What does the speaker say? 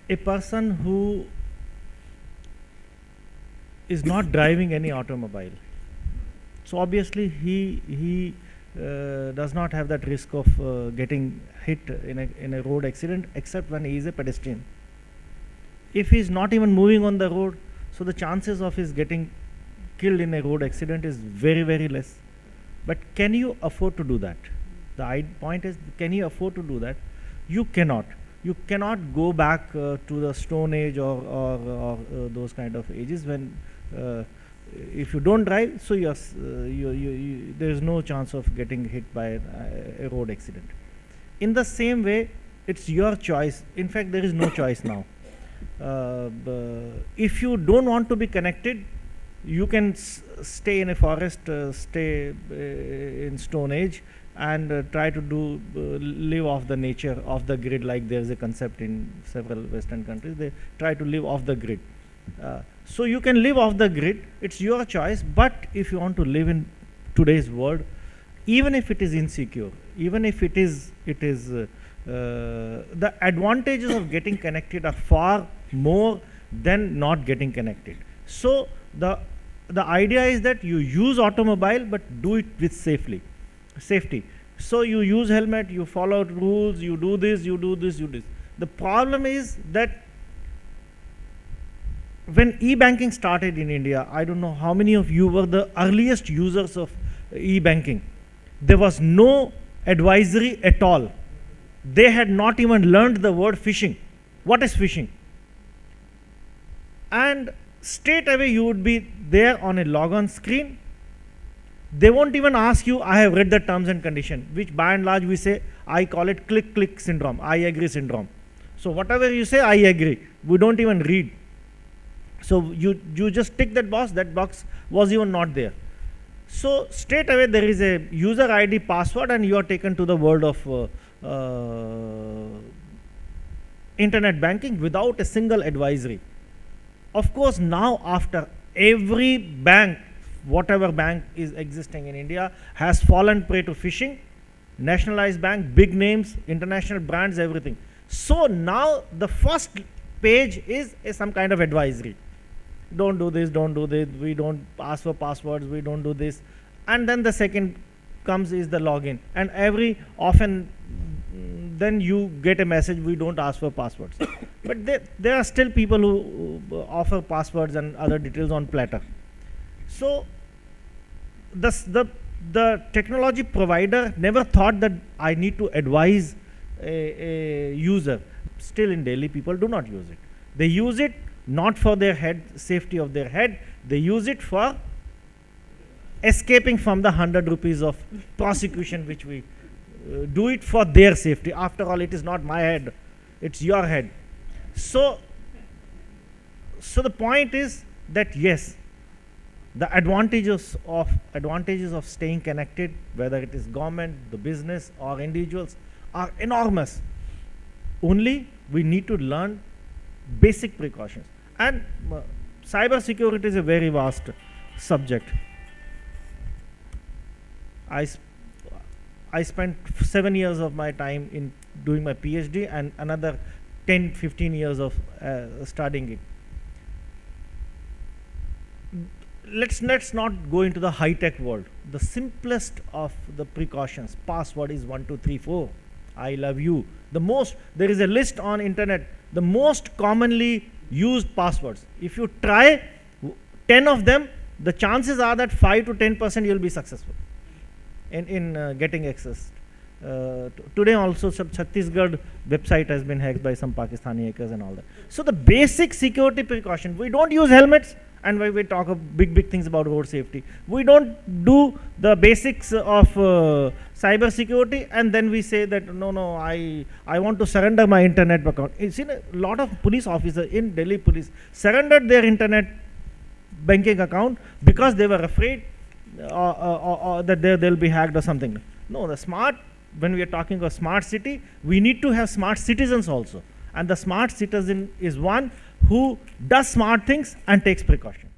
a person who is not driving any automobile, so obviously he does not have that risk of getting hit in a road accident, except when he is a pedestrian. If he is not even moving on the road, so the chances of his getting killed in a road accident is very, very less. But can you afford to do that? The point is, can you afford to do that? You cannot. You cannot go back to the Stone Age or those kind of ages when if you don't drive, so there is no chance of getting hit by a road accident. In the same way, it's your choice. In fact, there is no choice now. If you don't want to be connected, you can stay in a forest, stay in Stone Age, and try to live off the nature, off the grid, like there is a concept in several Western countries. They try to live off the grid. So you can live off the grid, it's your choice. But if you want to live in today's world, even if it is insecure, even if it is the advantages of getting connected are far more than not getting connected. So the idea is that you use automobile, but do it with safety. So you use helmet, you follow rules, you do this, you do this, you do this. The problem is that when e-banking started in India, I don't know how many of you were the earliest users of e-banking. There was no advisory at all. They had not even learned the word phishing. What is phishing? And straight away you would be there on a logon screen. They won't even ask you, I have read the terms and condition, which by and large we say, I call it click syndrome, I agree syndrome. So whatever you say, I agree. We don't even read. So you just tick that box was even not there. So straight away there is a user ID password and you are taken to the world of internet banking without a single advisory. Of course, now after every bank, whatever bank is existing in India, has fallen prey to phishing, nationalized bank, big names, international brands, everything. So now the first page is some kind of advisory. Don't do this, we don't ask for passwords, we don't do this. And then the second comes is the login. And every often then you get a message, we don't ask for passwords. But there are still people who offer passwords and other details on platter. So the technology provider never thought that I need to advise a user. Still in Delhi, people do not use it. They use it not for their safety of their head, they use it for escaping from the 100 rupees of prosecution, which we do it for their safety. After all, it is not my head, it's your head. So the point is that yes, the advantages of staying connected, whether it is government, the business or individuals, are enormous. Only we need to learn basic precautions. And cyber security is a very vast subject. I spent 7 years of my time in doing my PhD and another 10-15 years of studying it. Let's not go into the high-tech world. The simplest of the precautions, password is 1234. I love you. There is a list on internet, the most commonly used passwords. If you try 10 of them, the chances are that 5 to 10% you'll be successful in getting access. Today also Chhattisgarh website has been hacked by some Pakistani hackers and all that. So the basic security precaution, we don't use helmets, and we talk of big things about road safety. We don't do the basics of cyber security, and then we say that no, I want to surrender my internet account. You see, a lot of police officers in Delhi police surrendered their internet banking account because they were afraid that they'll be hacked or something. No, when we are talking of smart city, we need to have smart citizens also. And the smart citizen is one who does smart things and takes precaution.